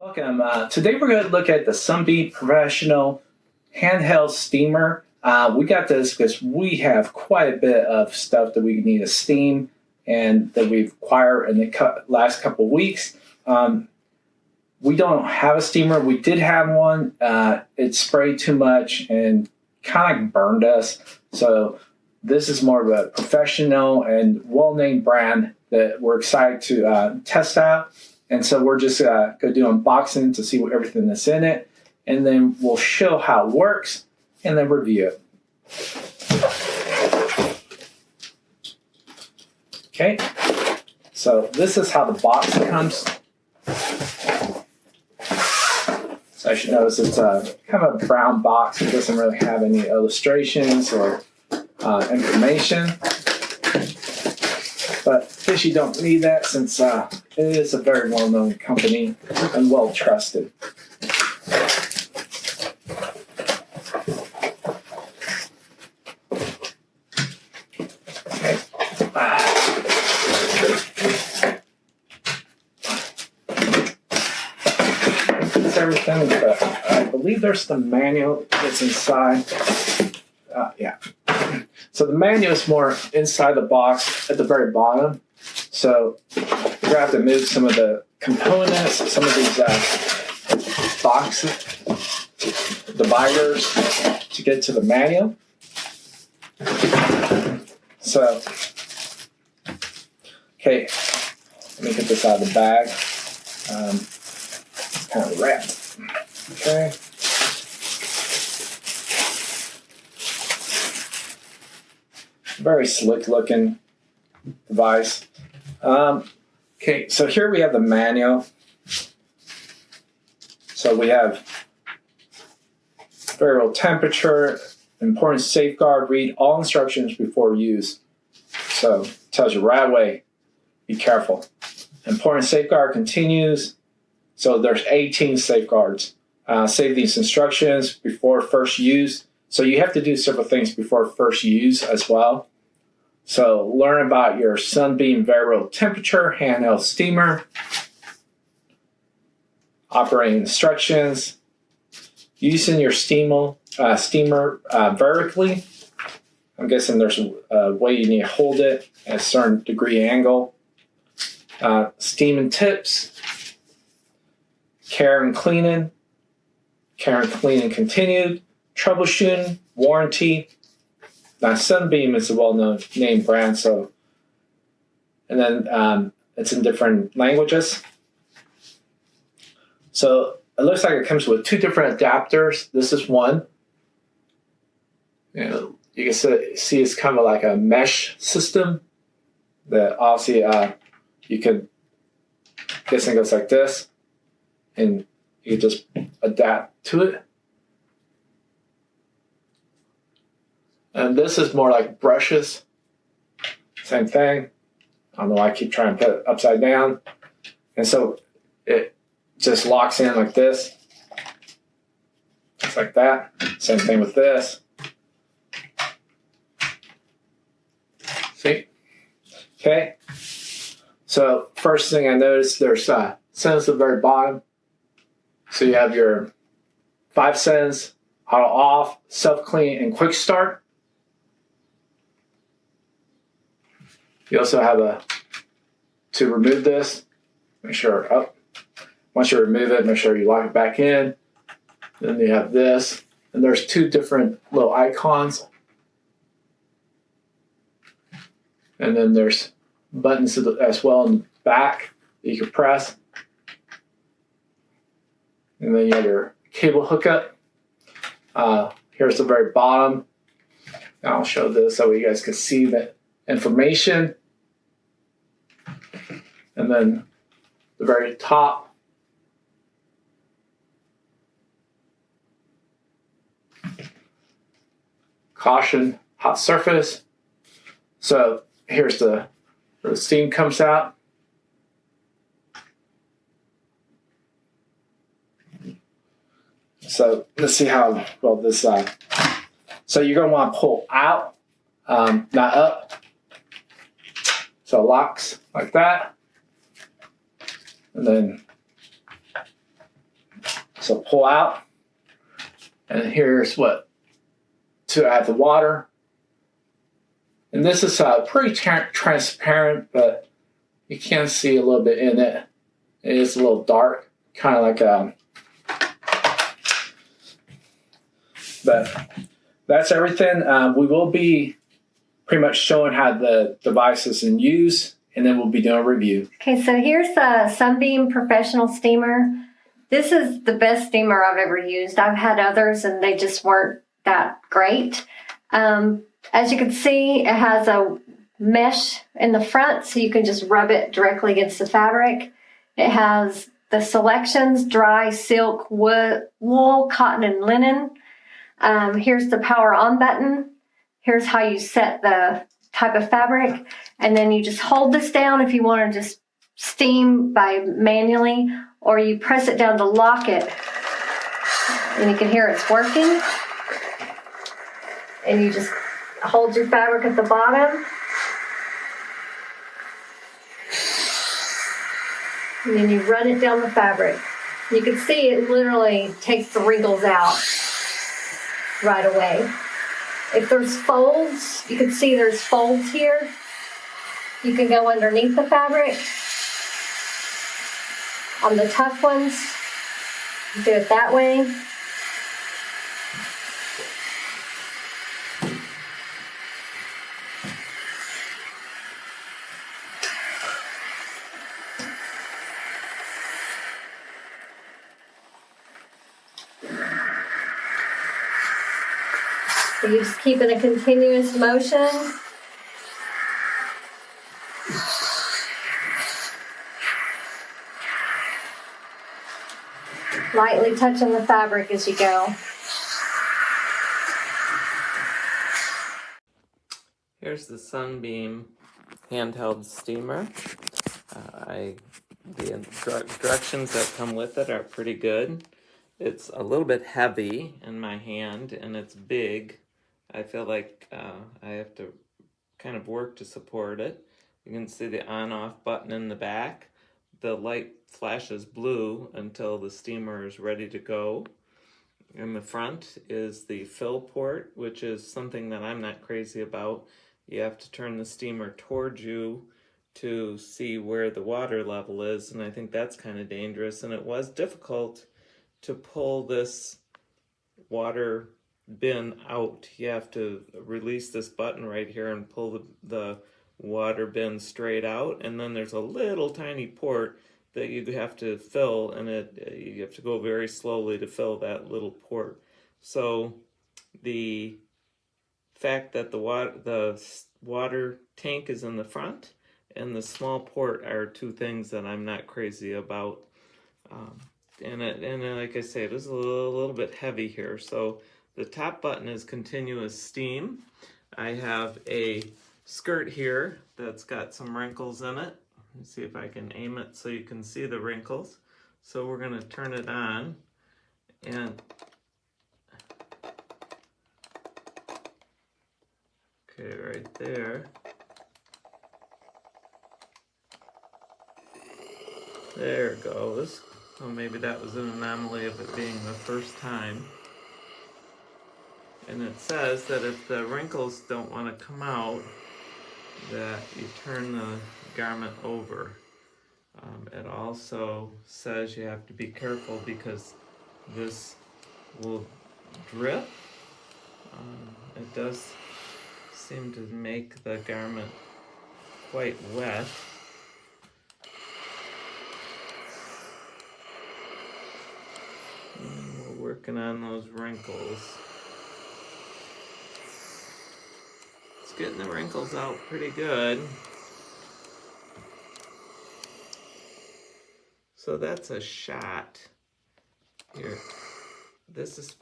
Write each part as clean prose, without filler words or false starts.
Welcome. Today we're going to look at the Sunbeam Professional Handheld Steamer. We got this because we have quite a bit of stuff that we need to steam and that we've acquired in the last couple of weeks. We don't have a steamer. We did have one. It sprayed too much and kind of burned us. So this is more of a professional and well-named brand that we're excited to test out. And so we're just going to do unboxing to see what everything that's in it. And then we'll show how it works and then review it. Okay, so this is how the box comes. So I should notice it's a kind of a brown box. It doesn't really have any illustrations or information. But I guess you don't need that since it is a very well-known company and well-trusted. Okay. That's everything, but I believe there's the manual that's inside. Yeah. So the manual is more inside the box at the very bottom. So you're going to have to move some of the components, some of these box dividers to get to the manual. So, okay, let me get this out of the bag. Kind of wrapped. Okay. Very slick looking device. Okay, so here we have the manual. So we have variable temperature, important safeguard, read all instructions before use. So it tells you right away, be careful. Important safeguard continues. So there's 18 safeguards. Save these instructions before first use. So you have to do several things before first use as well. So learn about your Sunbeam variable temperature handheld steamer, operating instructions, using your steamer vertically. I'm guessing there's a way you need to hold it at a certain degree angle. Steaming tips, care and cleaning continued, troubleshooting, warranty. Now, Sunbeam is a well-known name brand, so, and then it's in different languages. So it looks like it comes with two different adapters. This is one. You can see it's kind of like a mesh system that obviously you can, this thing goes like this, and you can just adapt to it. And this is more like brushes. Same thing. I don't know why I keep trying to put it upside down. And so it just locks in like this. Just like that. Same thing with this. See? Okay. So first thing I noticed, there's settings at the very bottom. So you have your 5 settings, auto off, self-clean, and quick start. You also have to remove this, make sure, once you remove it, make sure you lock it back in. Then you have this, and there's two different little icons. And then there's buttons as well in the back that you can press. And then you have your cable hookup. Here's the very bottom. And I'll show this so you guys can see the information. And then the very top. Caution, hot surface. So here's where the steam comes out. So let's see how well this. So you're going to want to pull out, not up. So it locks like that. And then So pull out, and here's what to add the water. And this is pretty transparent, but you can see a little bit in it. It is a little dark, kind of like but that's everything. We will be pretty much showing how the device is in use, and then we'll be doing a review. Okay, so here's the Sunbeam Professional Steamer. This is the best steamer I've ever used. I've had others and they just weren't that great. As you can see, it has a mesh in the front, so you can just rub it directly against the fabric. It has the selections: dry, silk, wool, cotton, and linen. Here's the power on button. Here's how you set the type of fabric. And then you just hold this down if you want to just steam by manually, or you press it down to lock it. And you can hear it's working. And you just hold your fabric at the bottom. And then you run it down the fabric. You can see it literally takes the wrinkles out right away. If there's folds, you can see there's folds here. You can go underneath the fabric. On the tough ones, do it that way. So you just keep in a continuous motion. Lightly touching the fabric as you go. Here's the Sunbeam handheld steamer. The directions that come with it are pretty good. It's a little bit heavy in my hand and it's big. I feel like I have to kind of work to support it. You can see the on-off button in the back. The light flashes blue until the steamer is ready to go. In the front is the fill port, which is something that I'm not crazy about. You have to turn the steamer towards you to see where the water level is, and I think that's kind of dangerous. And it was difficult to pull this water bin out. You have to release this button right here and pull the water bin straight out, and then there's a little tiny port that you have to fill, and you have to go very slowly to fill that little port. So the fact that the water tank is in the front and the small port are two things that I'm not crazy about. And like I say, it is a little bit heavy here. So the top button is continuous steam. I have a skirt here that's got some wrinkles in it. Let me see if I can aim it so you can see the wrinkles. So we're going to turn it on, and okay, right there. There it goes. So maybe that was an anomaly of it being the first time. And it says that if the wrinkles don't want to come out, that you turn the garment over. It also says you have to be careful because this will drip. It does seem to make the garment quite wet. And we're working on those wrinkles. It's getting the wrinkles out pretty good. So that's a shot. Here, this is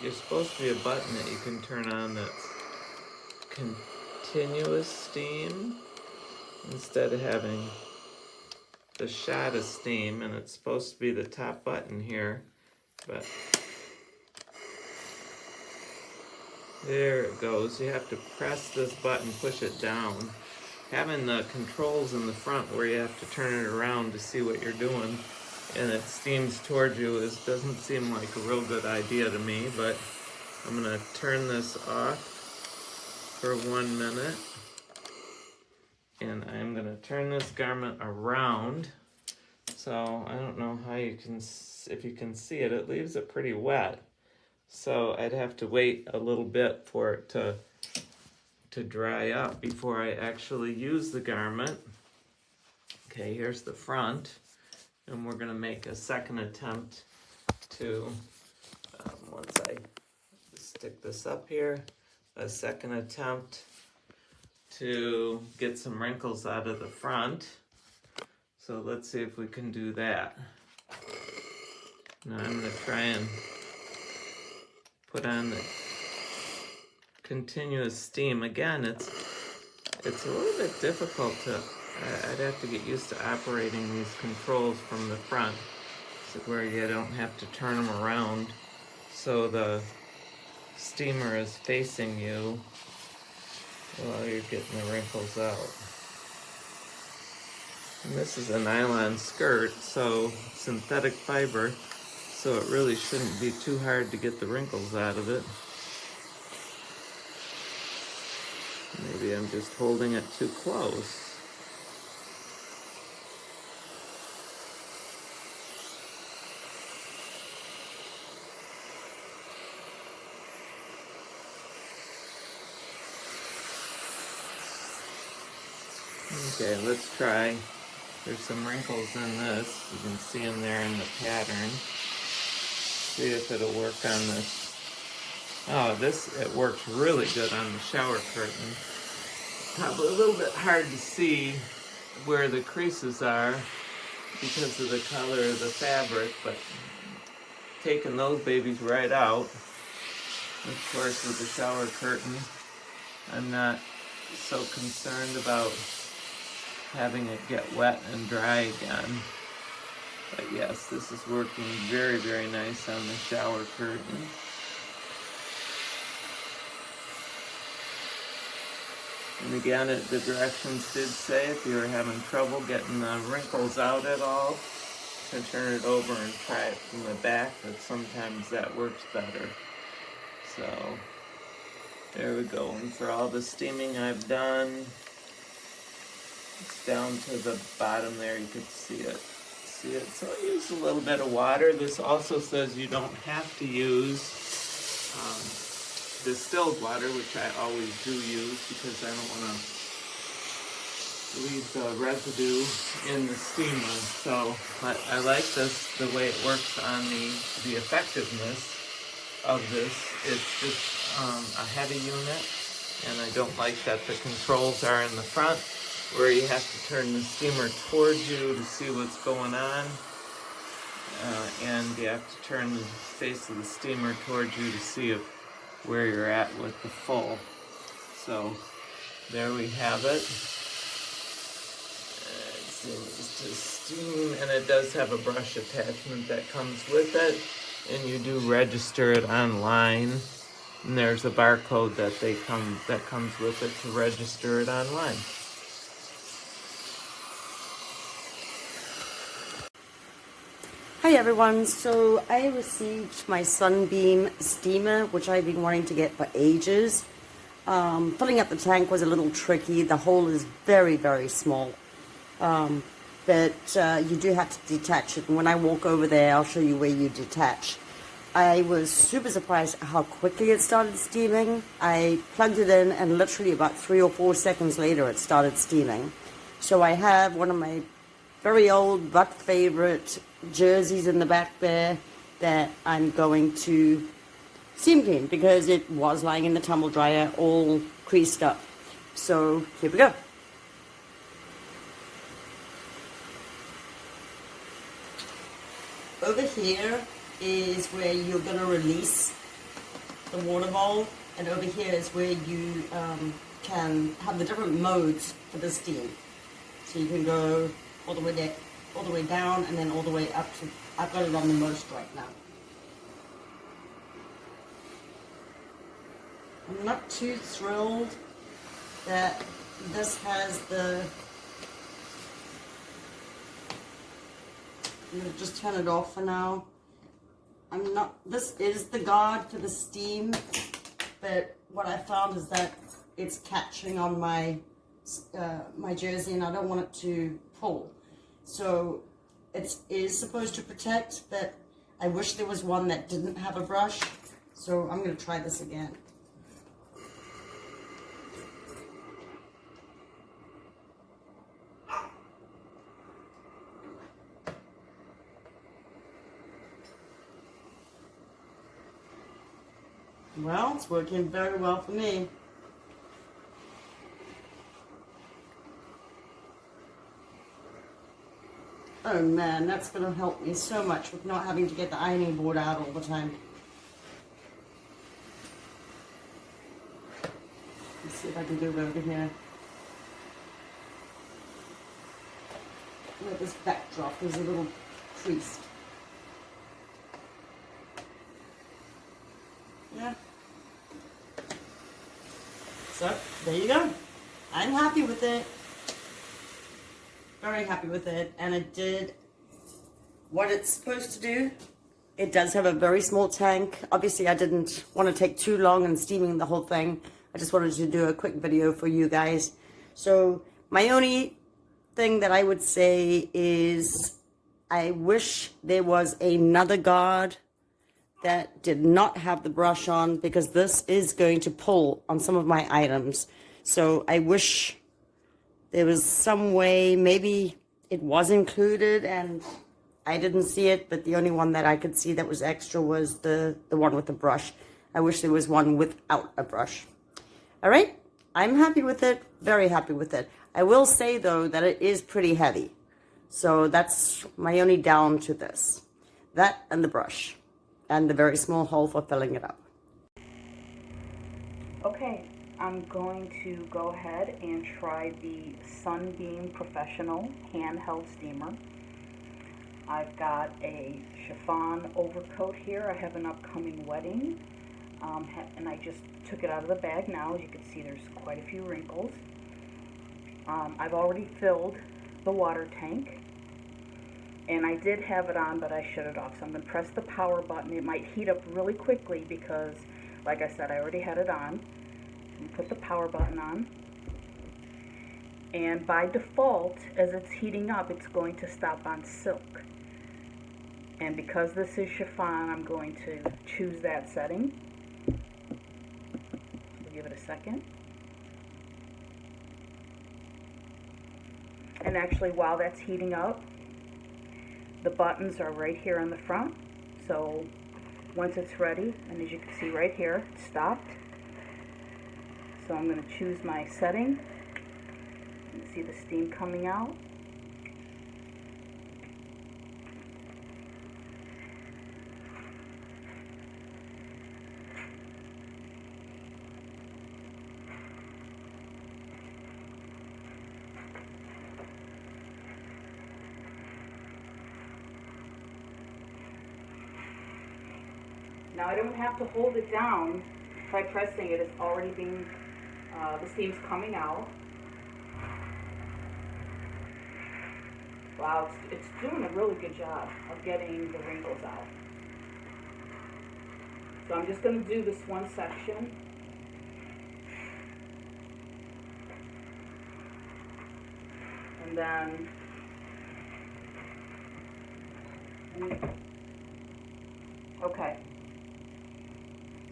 you're supposed to be a button that you can turn on that's continuous steam instead of having the shot of steam, and it's supposed to be the top button here, but there it goes. You have to press this button, push it down. Having the controls in the front where you have to turn it around to see what you're doing and it steams towards you doesn't seem like a real good idea to me, but I'm gonna turn this off for 1 minute, and I'm gonna turn this garment around. So I don't know how you can, if you can see it, it leaves it pretty wet. So I'd have to wait a little bit for it to dry up before I actually use the garment. Okay, here's the front, and we're gonna make a second attempt to, once I stick this up here, a second attempt to get some wrinkles out of the front. So let's see if we can do that. Now I'm gonna try and put on the continuous steam. Again, it's a little bit difficult to, I'd have to get used to operating these controls from the front, so where you don't have to turn them around so the steamer is facing you while you're getting the wrinkles out. And this is a nylon skirt, so synthetic fiber, so it really shouldn't be too hard to get the wrinkles out of it. Maybe I'm just holding it too close. Okay, let's try. There's some wrinkles in this. You can see them there in the pattern. See if it'll work on this. Oh, it works really good on the shower curtain. Probably a little bit hard to see where the creases are because of the color of the fabric, but taking those babies right out. Of course, with the shower curtain, I'm not so concerned about having it get wet and dry again. But yes, this is working very, very nice on the shower curtain. And again, the directions did say if you were having trouble getting the wrinkles out at all, to turn it over and try it from the back, but sometimes that works better. So there we go. And for all the steaming I've done, it's down to the bottom there. You could see it. So I use a little bit of water. This also says you don't have to use distilled water, which I always do use because I don't want to leave the residue in the steamer. So I like this, the way it works on the effectiveness of this. It's just a heavy unit, and I don't like that the controls are in the front where you have to turn the steamer towards you to see what's going on, and you have to turn the face of the steamer towards you to see where you're at with the full. So there we have it. It seems to steam, and it does have a brush attachment that comes with it, and you do register it online, and there's a barcode that comes with it to register it online. Hi everyone, so I received my Sunbeam steamer, which I've been wanting to get for ages. Filling up the tank was a little tricky. The hole is very, very small, but you do have to detach it, and when I walk over there I'll show you where you detach. I was super surprised at how quickly it started steaming. I plugged it in and literally about 3 or 4 seconds later it started steaming. So I have one of my very old but favorite jerseys in the back there that I'm going to steam clean because it was lying in the tumble dryer all creased up. So here we go. Over here is where you're going to release the water bowl, and over here is where you can have the different modes for the steam. So you can go all the way down, and then all the way up to, I've got it on the most right now. I'm not too thrilled that this has the I'm going to just turn it off for now. This is the guard for the steam, but what I found is that it's catching on my my jersey and I don't want it to pull. So it is supposed to protect, but I wish there was one that didn't have a brush. So I'm going to try this again. Well, it's working very well for me. Oh man, that's going to help me so much with not having to get the ironing board out all the time. Let's see if I can do it over here. Where this backdrop is a little creased. Yeah. So, there you go. I'm happy with it. Very happy with it. And it did what it's supposed to do. It does have a very small tank. Obviously, I didn't want to take too long in steaming the whole thing. I just wanted to do a quick video for you guys. So, my only thing that I would say is I wish there was another guard that did not have the brush on, because this is going to pull on some of my items. So I wish there was some way, maybe it was included and I didn't see it, but the only one that I could see that was extra was the one with the brush. I wish there was one without a brush. All right, I'm happy with it, very happy with it. I will say though that it is pretty heavy. So that's my only down to this. That and the brush. And the very small hole for filling it up. Okay, I'm going to go ahead and try the Sunbeam Professional Handheld Steamer. I've got a chiffon overcoat here. I have an upcoming wedding, and I just took it out of the bag now. As you can see, there's quite a few wrinkles. I've already filled the water tank. And I did have it on, but I shut it off. So I'm going to press the power button. It might heat up really quickly because, like I said, I already had it on. And put the power button on. And by default, as it's heating up, it's going to stop on silk. And because this is chiffon, I'm going to choose that setting. We'll give it a second. And actually, while that's heating up, the buttons are right here on the front, so once it's ready, and as you can see right here, it's stopped. So I'm going to choose my setting. You can see the steam coming out. Now I don't have to hold it down by pressing it. It's already being, the steam's coming out. Wow, it's doing a really good job of getting the wrinkles out. So I'm just going to do this one section. And then, okay.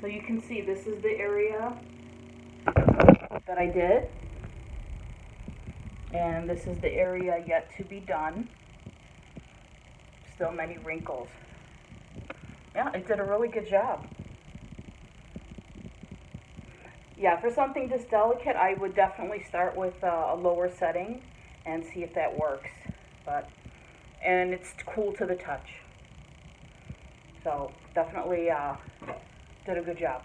So you can see this is the area that I did, and this is the area yet to be done. Still many wrinkles. Yeah, it did a really good job. Yeah, for something this delicate, I would definitely start with a lower setting and see if that works. And it's cool to the touch. So definitely did a good job.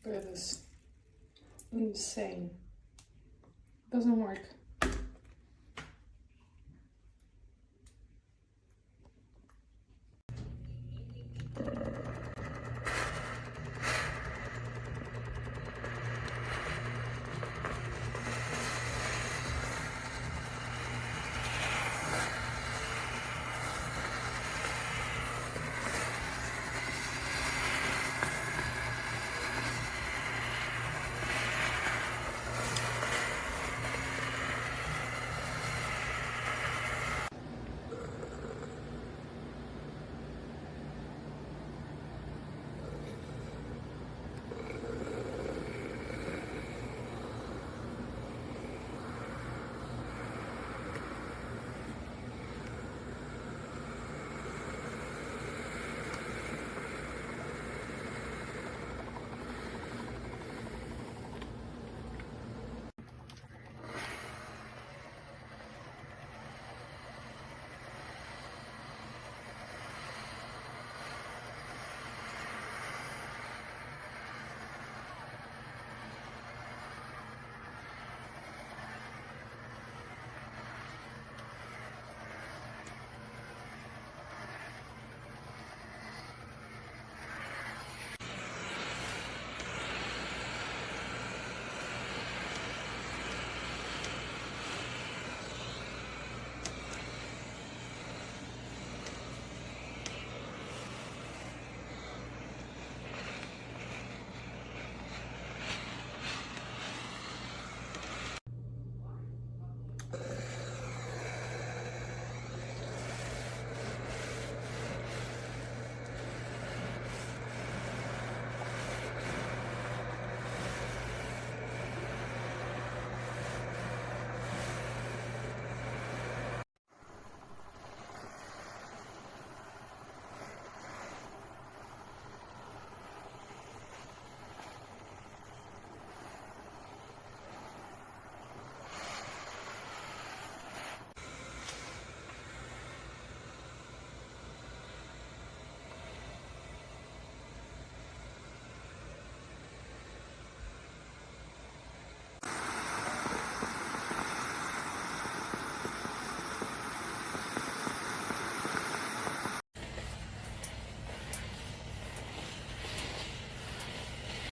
Look at this. Insane. Doesn't work.